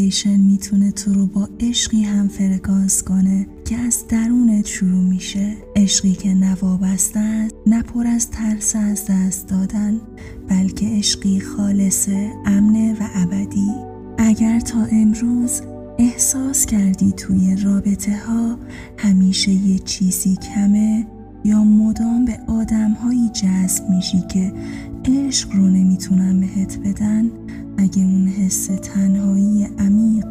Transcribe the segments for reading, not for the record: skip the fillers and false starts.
مدیتیشن میتونه تو رو با عشقی هم فرکانس کنه که از درونت شروع میشه. عشقی که نه وابسته است، نه پر از ترس از دست دادن، بلکه عشقی خالصه، امنه و ابدی. اگر تا امروز احساس کردی توی رابطه ها همیشه یه چیزی کمه یا مدام به آدم‌هایی جذب میشی که عشق رو نمیتونن بهت بدن، اگه اون حس تنهایی عمیق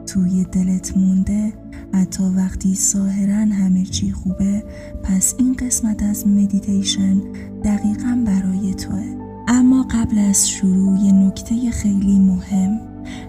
توی دلت مونده حتی وقتی ظاهراً همه چی خوبه، پس این قسمت از مدیتیشن دقیقاً برای توه. اما قبل از شروع یه نکته خیلی مهم: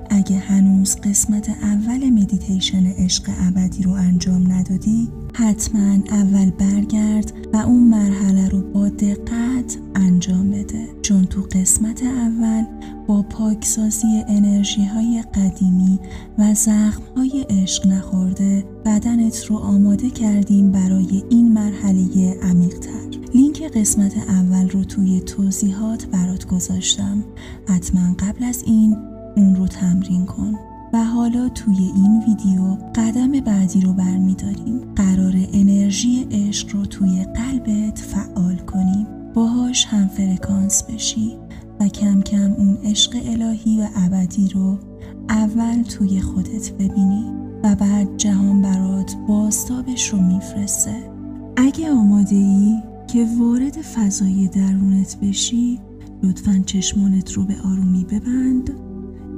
اگه هنوز قسمت اول مدیتیشن عشق ابدی رو انجام ندادی، حتما اول برگرد و اون مرحله رو با دقت انجام بده، چون تو قسمت اول با پاکسازی انرژی های قدیمی و زخم های عشق نخورده بدنت رو آماده کردیم برای این مرحله عمیق‌تر. لینک قسمت اول رو توی توضیحات برات گذاشتم، حتما قبل از این اون رو تمرین کن. و حالا توی این ویدیو قدم بعدی رو برمی‌داریم. قرار انرژی عشق رو توی قلبت فعال کنیم، باهاش هم فرکانس بشی و کم کم اون عشق الهی و ابدی رو اول توی خودت ببینی و بعد جهان برات بازتابش رو میفرسته. اگه آماده ای که وارد فضای درونت بشی، لطفاً چشمانت رو به آرومی ببند،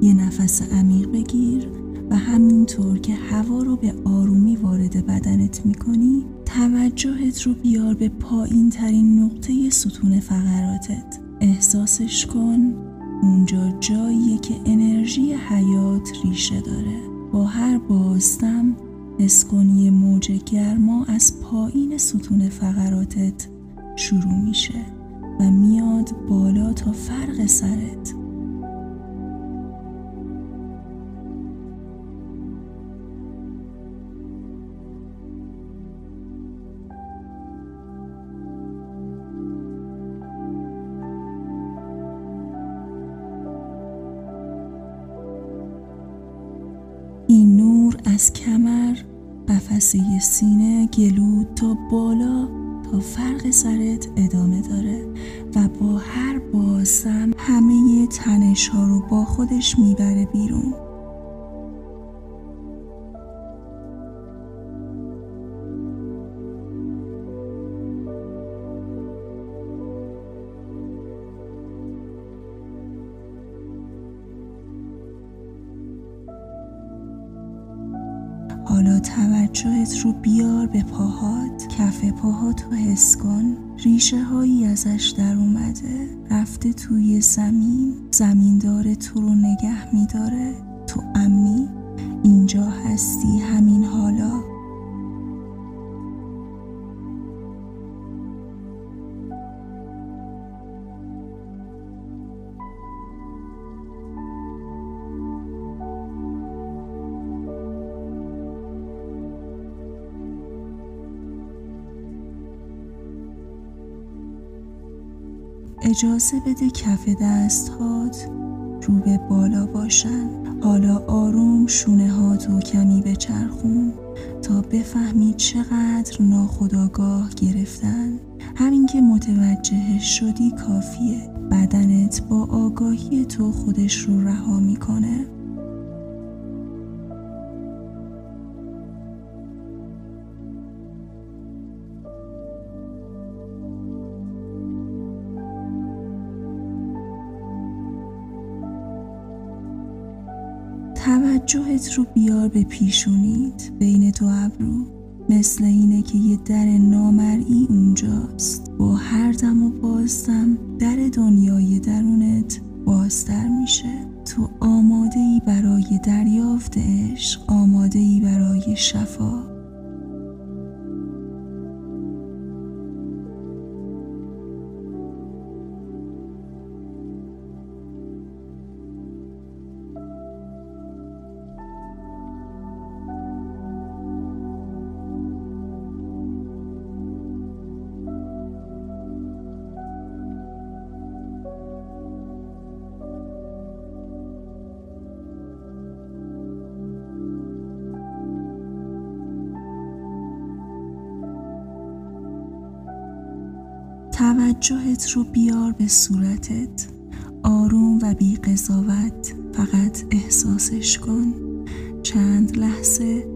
یه نفس عمیق بگیر و همینطور که هوا رو به آرومی وارد بدنت میکنی، توجهت رو بیار به پایین ترین نقطه ستون فقراتت. احساسش کن، اونجا جاییه که انرژی حیات ریشه داره. با هر بازدم حس کن یه موج گرما از پایین ستون فقراتت شروع میشه و میاد بالا تا فرق سرت. این نور از کمر، قفسه سینه، گلو تا بالا تا فرق سرت ادامه داره و با هر بازدم همه تنش ها رو با خودش میبره بیرون. حالا توجهت رو بیار به پاهات. کف پاهات رو حس کن، ریشه هایی ازش در اومده، رفته توی زمین داره تو رو نگه میداره. تو امنی، اینجا هستی، همین حالا. اجازه بده کف دست‌هات رو به بالا باشن. حالا آروم شونه هاتو کمی بچرخون تا بفهمی چقدر ناخودآگاه گرفتن. همین که متوجهش شدی کافیه. بدنت با آگاهی تو خودش رو رها میکنه. توجهت رو بیار به پیشونیت، بین دو ابرو، مثل اینه که یه در نامرئی اونجاست. با هر دم و بازدم در دنیای درونت بازتر میشه. تو آماده‌ای برای دریافت عشق، آماده‌ای برای شفا. توجهت رو بیار به صورتت، آروم و بی قضاوت فقط احساسش کن. چند لحظه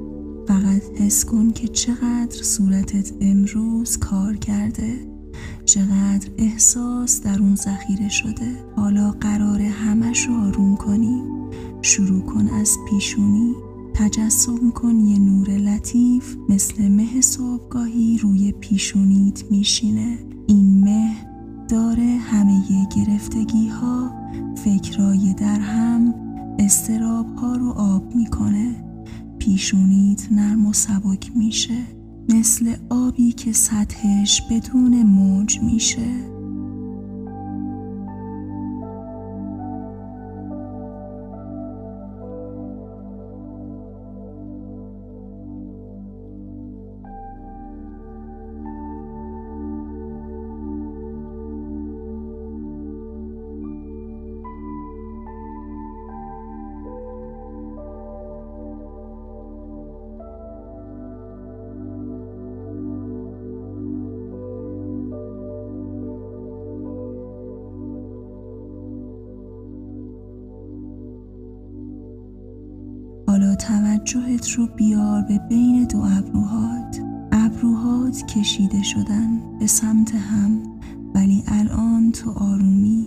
فقط حس کن که چقدر صورتت امروز کار کرده، چقدر احساس در اون ذخیره شده. حالا قراره همش رو آروم کنی. شروع کن از پیشونی. تجسم کن یه نور لطیف مثل مه صبحگاهی روی پیشونیت میشینه. این مه داره همه گرفتگی ها، فکرای در هم، اضطراب ها رو آب میکنه. پیشونیت نرم و سبک میشه، مثل آبی که سطحش بدون موج میشه. حالا توجهت رو بیار به بین دو ابروهات. ابروهات کشیده شدن به سمت هم، ولی الان تو آرومی.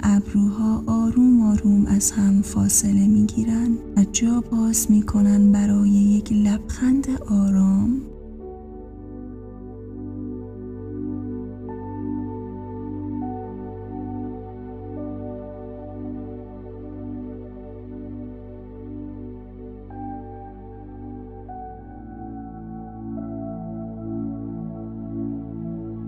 ابروها آروم آروم از هم فاصله میگیرن و جا باز میکنن برای یک لبخند آرام.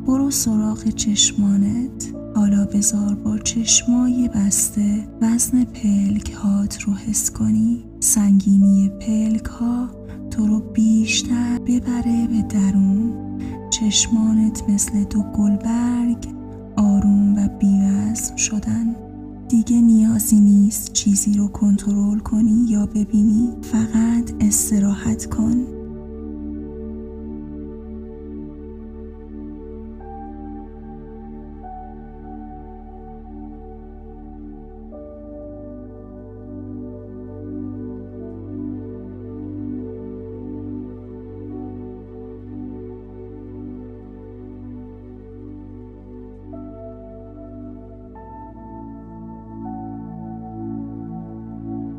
برو سراغ چشمانت. حالا بذار با چشمای بسته وزن پلک هات رو حس کنی. سنگینی پلک ها تو رو بیشتر ببره به درون. چشمانت مثل دو گلبرگ آروم و بی‌وزن شدن. دیگه نیازی نیست چیزی رو کنترل کنی یا ببینی، فقط استراحت کن.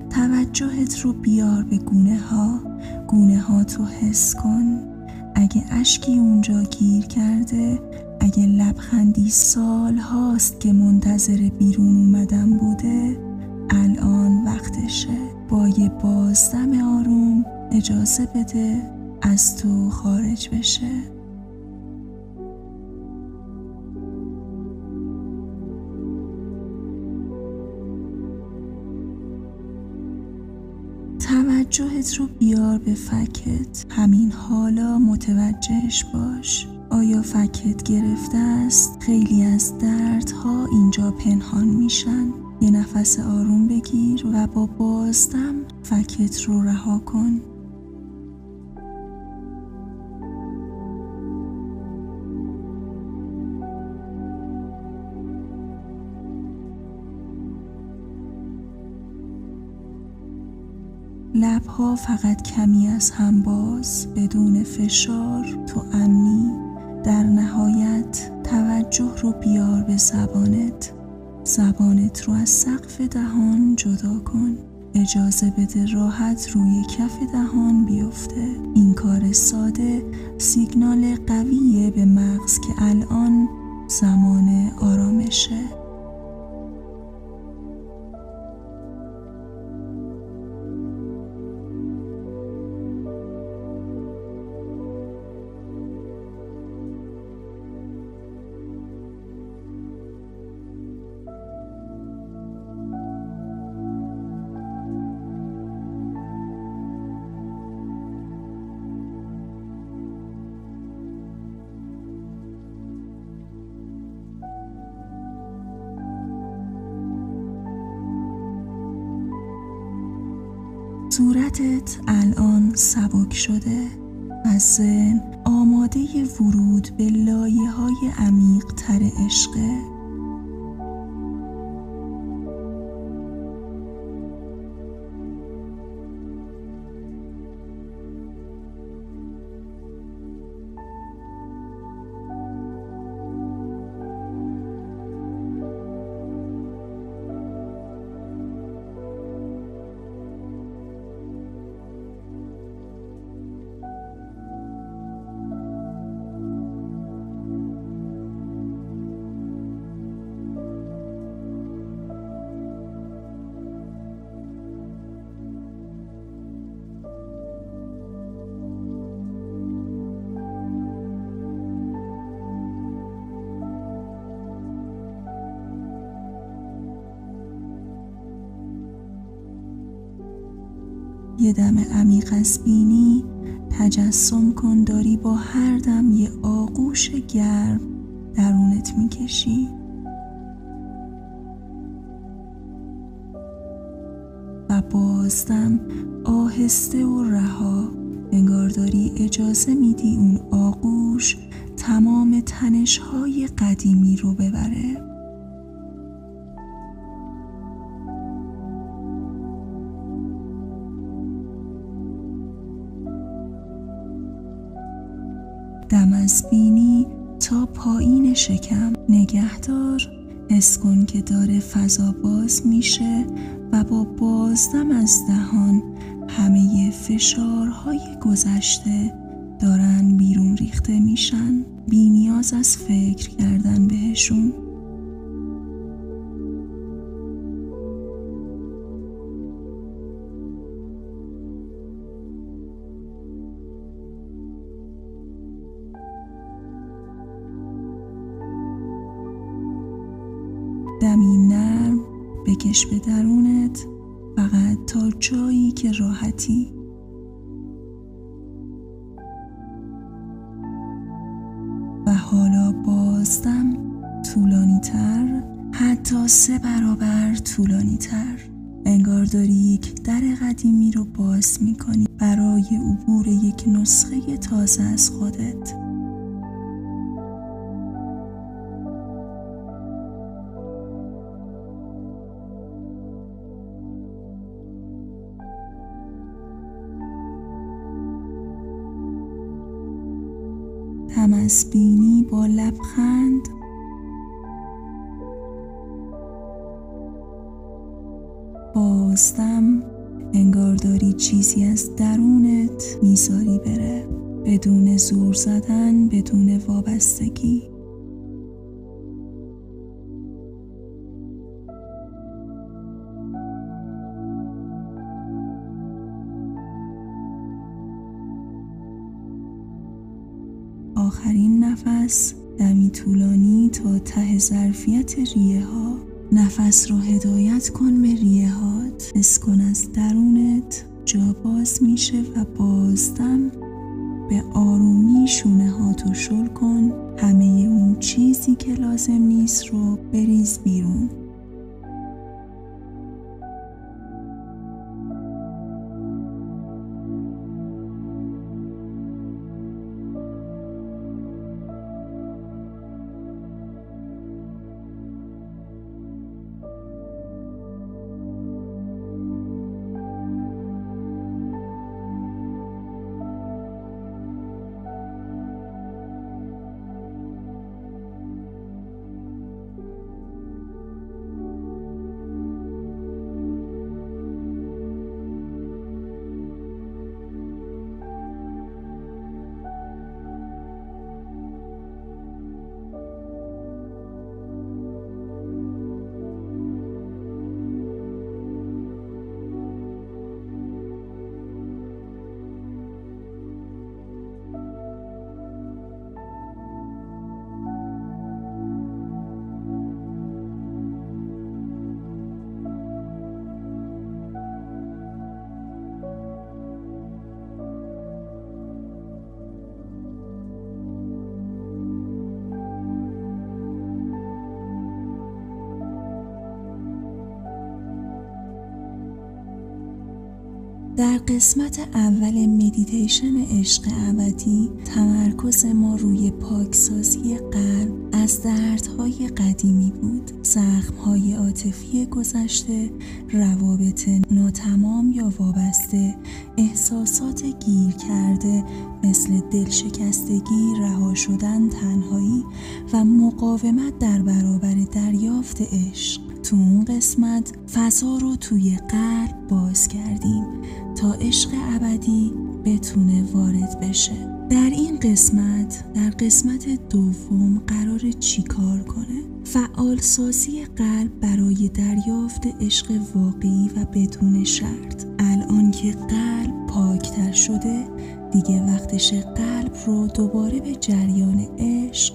توجهت رو بیار به گونه ها تو حس کن. اگه اشکی اونجا گیر کرده، اگه لبخندی سال هاست که منتظر بیرون اومدن بوده، الان وقتشه. با یه بازدم آروم اجازه بده از تو خارج بشه. توجهت رو بیار به فکت. همین حالا متوجهش باش. آیا فکت گرفته است؟ خیلی از دردها اینجا پنهان میشن. یه نفس آروم بگیر و با بازدم فکت رو رها کن. لبها فقط کمی از هم باز، بدون فشار، تو امنی. در نهایت توجه رو بیار به زبانت رو از سقف دهان جدا کن. اجازه بده راحت روی کف دهان بیفته. این کار ساده سیگنال قویه به مغز که الان زمان آرامشه. صورتت الان سبک شده. و ذهن آماده ورود به لایه‌های عمیق‌تر عشقه. یه دم عمیق از بینی تجسم کن داری با هر دم یه آغوش گرم درونت میکشی و بازدم آهسته و رها، انگار داری اجازه میدی اون آغوش تمام تنش‌های قدیمی رو ببره. دم از بینی تا پایین شکم نگهدار، حس کن که داره فضا باز میشه و با بازدم از دهان همه فشارهای گذشته دارن بیرون ریخته میشن، بی نیاز از فکر کردن بهشون. دمی نرم بکش به درونت، فقط تا جایی که راحتی. و حالا بازدم طولانی تر، حتی 3 برابر طولانی تر، انگار داری یک در قدیمی رو باز میکنی برای عبور یک نسخه تازه از خودت. دم از بینی با لبخند بازدم، انگار داری چیزی از درونت میذاری بره، بدون زور زدن، بدون وابستگی. آخرین نفس، دمی طولانی تا ته ظرفیت ریه ها. نفس رو هدایت کن به ریه هات، حس کن از درونت جا باز میشه و بازدم به آرومی شونه هاتو شل کن، همه اون چیزی که لازم نیست رو بریز بیرون. در قسمت اول مدیتیشن عشق ابدی تمرکز ما روی پاکسازی قلب از دردهای قدیمی بود، زخمهای عاطفی گذشته، روابط ناتمام یا وابسته، احساسات گیر کرده مثل دلشکستگی، رها شدن، تنهایی و مقاومت در برابر دریافت عشق. تو اون قسمت فضا رو توی قلب باز کردیم تا عشق ابدی بتونه وارد بشه. در این قسمت دوم قراره چی کار کنه؟ فعال سازی قلب برای دریافت عشق واقعی و بدون شرط. الان که قلب پاکتر شده دیگه وقتش قلب رو دوباره به جریان عشق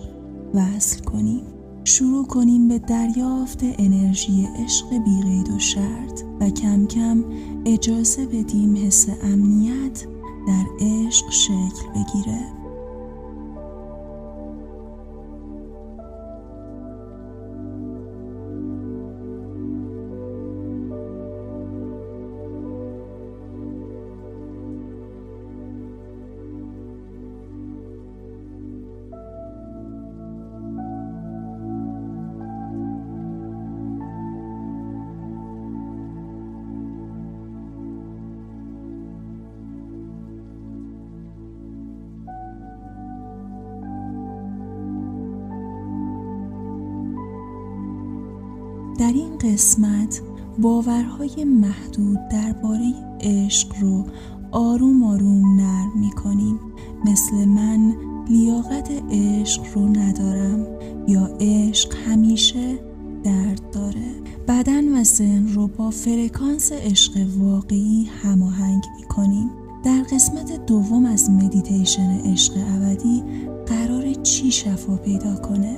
وصل کنیم. شروع کنیم به دریافت انرژی عشق بی قید و شرط و کم کم اجازه بدیم حس امنیت در عشق شکل بگیره. در این قسمت باورهای محدود درباره عشق رو آروم آروم نرم می‌کنیم، مثل من لیاقت عشق رو ندارم یا عشق همیشه درد داره. بدن و ذهن رو با فرکانس عشق واقعی هماهنگ می‌کنیم. در قسمت دوم از مدیتیشن عشق ابدی قراره چی شفا پیدا کنه؟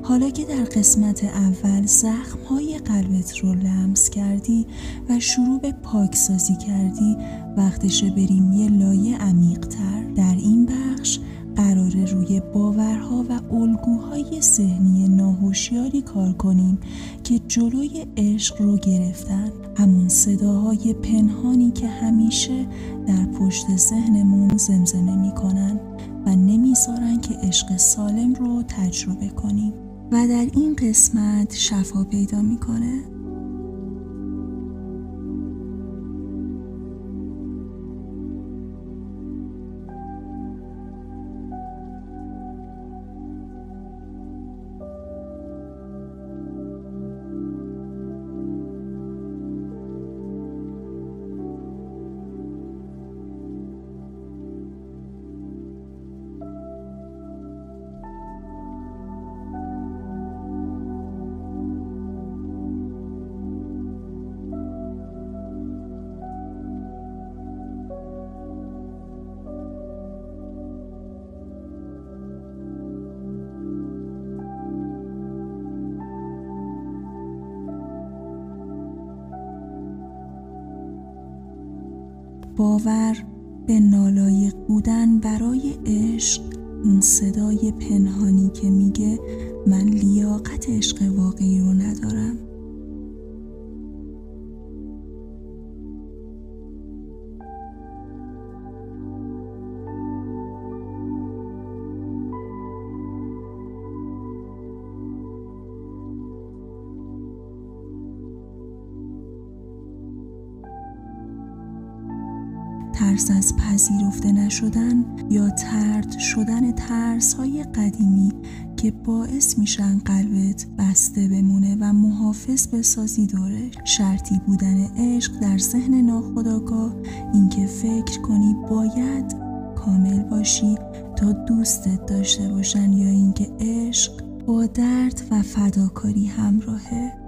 حالا که در قسمت اول زخم‌های قلبت رو لمس کردی و شروع به پاکسازی کردی، وقتشه بریم یه لایه عمیق‌تر. در این بخش قراره روی باورها و الگوهای ذهنی ناهوشیاری کار کنیم که جلوی عشق رو گرفتن، همون صداهای پنهانی که همیشه در پشت ذهنمون زمزمه میکنن و نمیذارن که عشق سالم رو تجربه کنیم و در این قسمت شفا پیدا میکنه. باور به نالایق بودن برای عشق، اون صدای پنهانی که میگه من لیاقت عشق واقعی رو ندارم. ترس از پذیرفته نشدن یا طرد شدن ترس‌های قدیمی که باعث میشن قلبت بسته بمونه و محافظ بسازی دورش. شرطی بودن عشق در ذهن ناخودآگاه، اینکه فکر کنی باید کامل باشی تا دوستت داشته باشن، یا اینکه عشق با درد و فداکاری همراهه.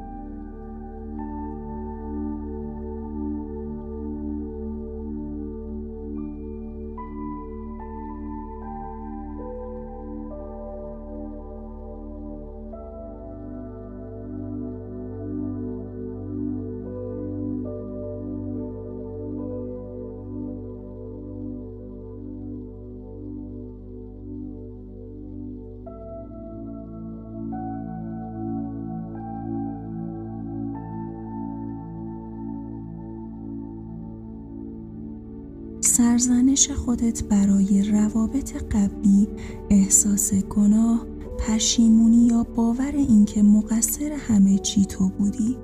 سرزنش خودت برای روابط قبلی، احساس گناه، پشیمونی یا باور اینکه مقصر همه چی تو بودی.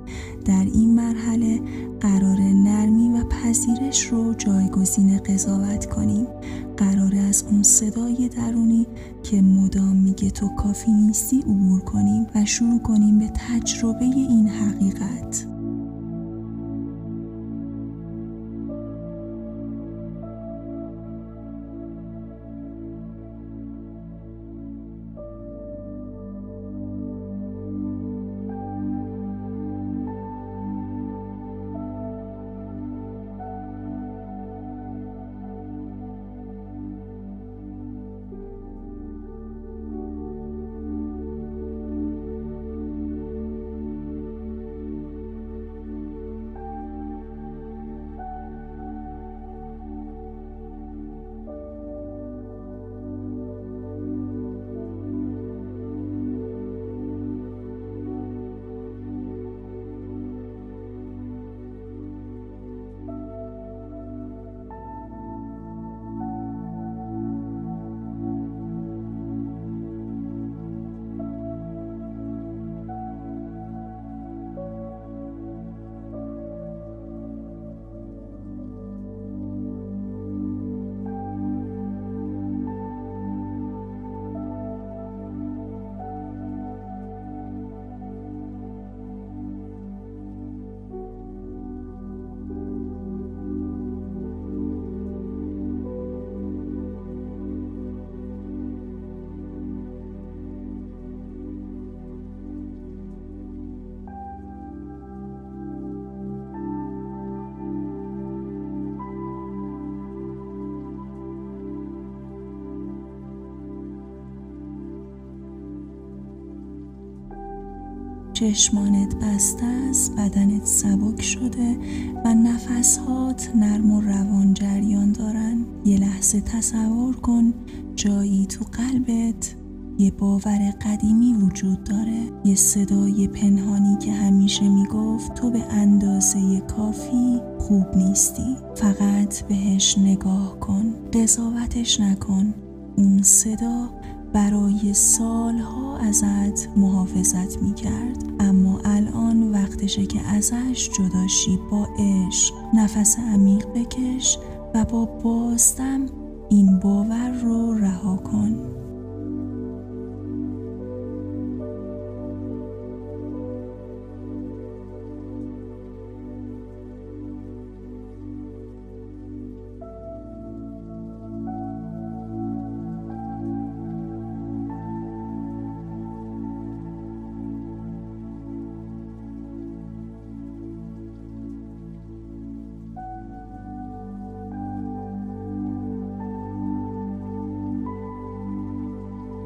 در این مرحله قرار نرمی و پذیرش رو جایگزین قضاوت کنیم. قرار از اون صدای درونی که مدام میگه تو کافی نیستی عبور کنیم و شروع کنیم به تجربه این حقیقت. چشمانت بسته است، بدنت سبک شده و نفسهات نرم و روان جریان دارن. یه لحظه تصور کن جایی تو قلبت یه باور قدیمی وجود داره، یه صدای پنهانی که همیشه میگفت تو به اندازه کافی خوب نیستی. فقط بهش نگاه کن، قضاوتش نکن. اون صدا برای سالها ازت محافظت میکرد، اما الان وقتشه که ازش جدا شی. با عشق نفس عمیق بکش و با بازدم این باور رو رها کن.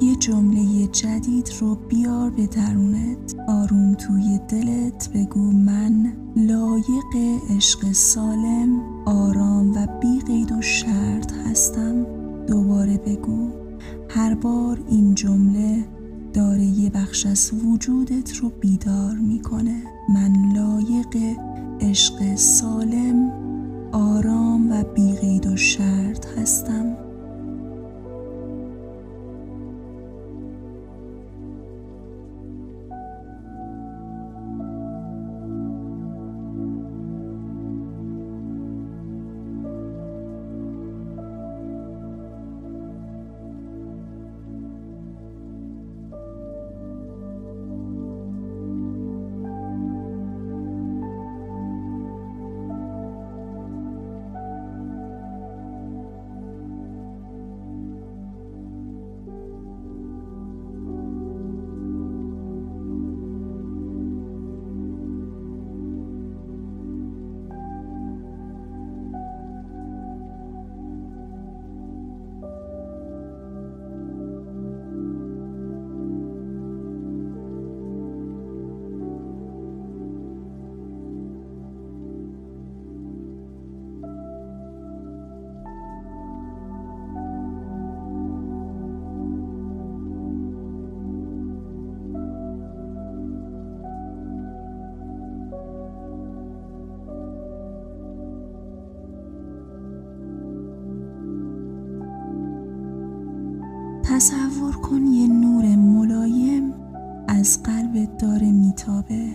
یه جمله جدید رو بیار به درونت. آروم توی دلت بگو من لایق عشق سالم، آرام و بی قید و شرط هستم. دوباره بگو. هر بار این جمله داره یه بخش از وجودت رو بیدار میکنه. من لایق عشق سالم، آرام و بی قید و شرط هستم. تصور کن یه نور ملایم از قلبت داره میتابه.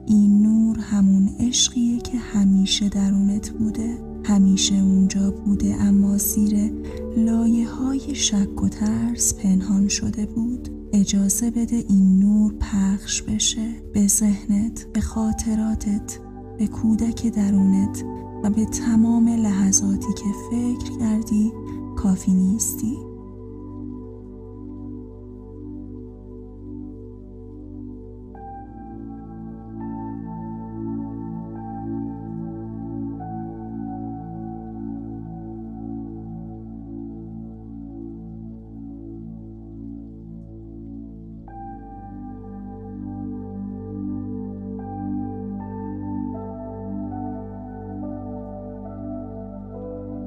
این نور همون عشقیه که همیشه درونت بوده، همیشه اونجا بوده، اما زیر لایه‌های شک و ترس پنهان شده بود. اجازه بده این نور پخش بشه به ذهنت، به خاطراتت، به کودک درونت و به تمام لحظاتی که فکر کردی کافی نیستی.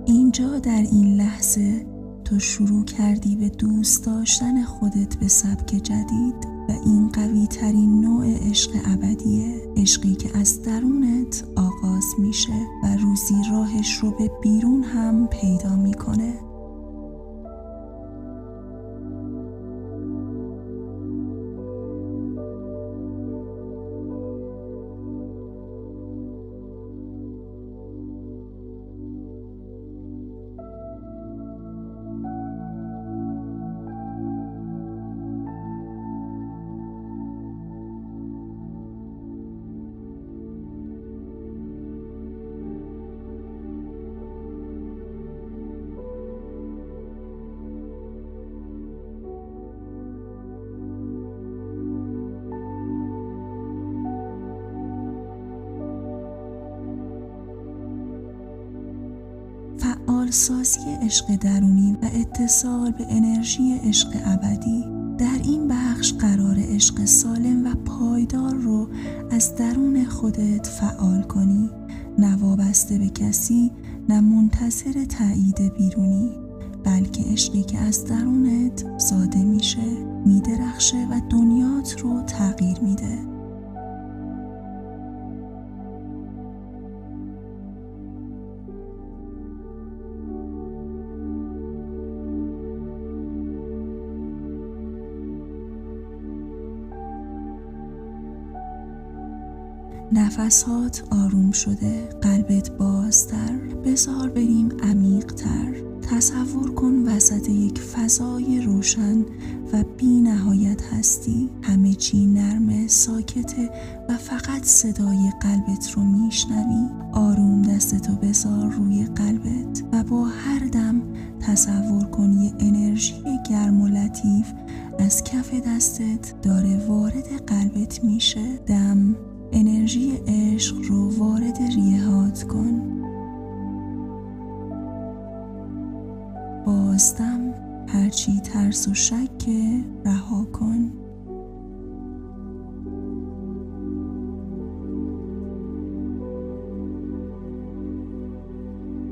اینجا در این لحظه تو شروع کردی به دوست داشتن خودت به سبک جدید و این قوی ترین نوع عشق ابدیه، عشقی که از درونت آغاز میشه و روزی راهش رو به بیرون هم پیدا میکنه. فعالسازی عشق درونی و اتصال به انرژی عشق ابدی. در این بخش قرار عشق سالم و پایدار رو از درون خودت فعال کنی، نه وابسته به کسی، نه منتظر تایید بیرونی، بلکه عشقی که از درونت زاده میشه، میدرخشه و دنیات رو تغییر میده. نفسات آروم شده، قلبت بازتر، بذار بریم عمیق‌تر. تصور کن وسط یک فضای روشن و بی نهایت هستی. همه چی نرمه، ساکته و فقط صدای قلبت رو میشنوی. آروم دستتو بذار روی قلبت و با هر دم تصور کن یه انرژی گرم و لطیف از کف دستت داره وارد قلبت میشه. دم انرژی عشق رو وارد ریه‌هات کن. بازدم هرچی ترس و شک رها کن.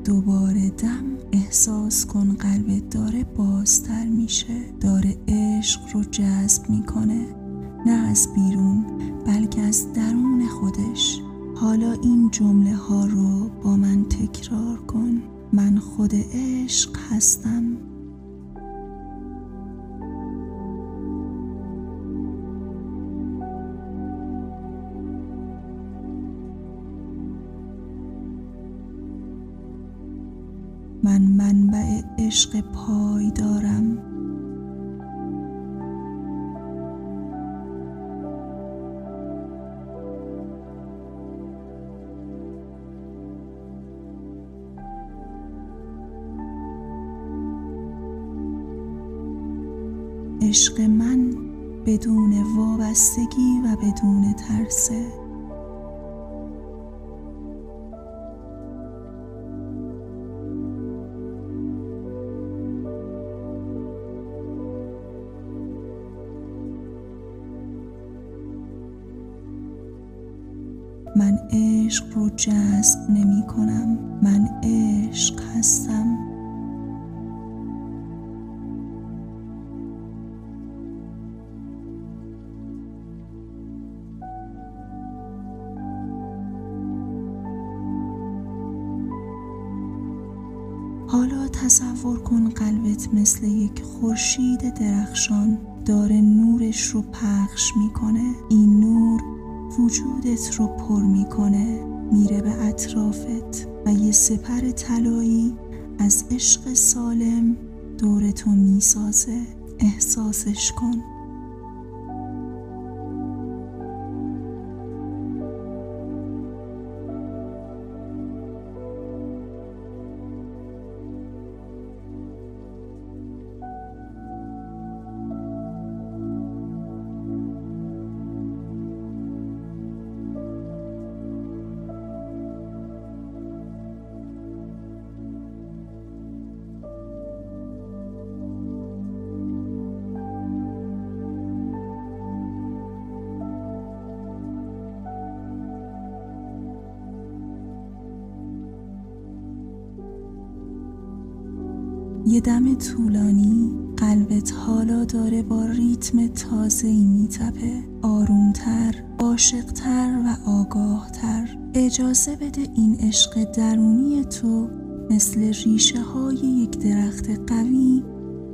دوباره دم احساس کن قلبت داره بازتر میشه، داره عشق رو جذب میکنه، نه از بیرون بلکه از درون خودش. حالا این جمله ها رو با من تکرار کن. من خود عشق هستم. من منبع عشق پایدارم. عشق من بدون وابستگی و بدون ترسه. من عشق رو جذب نمی کنم. من عشق هستم. حالا تصور کن قلبت مثل یک خورشید درخشان داره نورش رو پخش میکنه. این نور وجودت رو پر میکنه، میره به اطرافت و یه سپر طلایی از عشق سالم دورتو میسازه. احساسش کن. یه دم طولانی قلبت حالا داره با ریتم تازه‌ای میتپه، آرومتر، عاشق‌تر و آگاهتر. اجازه بده این عشق درونی تو مثل ریشه های یک درخت قوی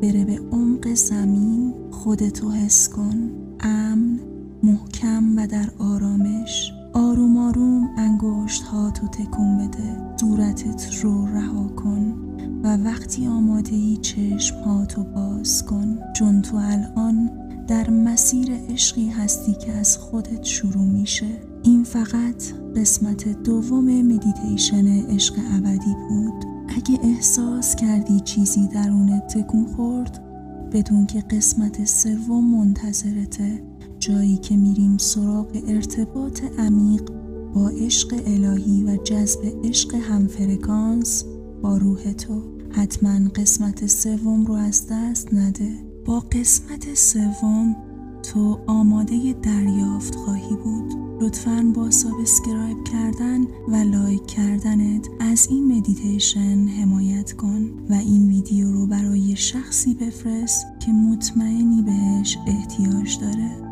بره به عمق زمین. خودتو حس کن، امن، محکم و در آرامش. آروم آروم انگشت هاتو تکون بده، صورتت رو رها کن و وقتی آماده‌ای چشم هاتو باز کن، چون تو الان در مسیر عشقی هستی که از خودت شروع میشه. این فقط قسمت دوم مدیتیشن عشق ابدی بود. اگه احساس کردی چیزی درونت تکون خورد، بدون که قسمت سوم منتظرته، جایی که میریم سراغ ارتباط عمیق با عشق الهی و جذب عشق همفرکانس با روح تو. حتما قسمت سوم رو از دست نده. با قسمت سوم تو آماده دریافت خواهی بود. لطفاً با سابسکرایب کردن و لایک کردنت از این مدیتیشن حمایت کن و این ویدیو رو برای شخصی بفرست که مطمئنی بهش احتیاج داره.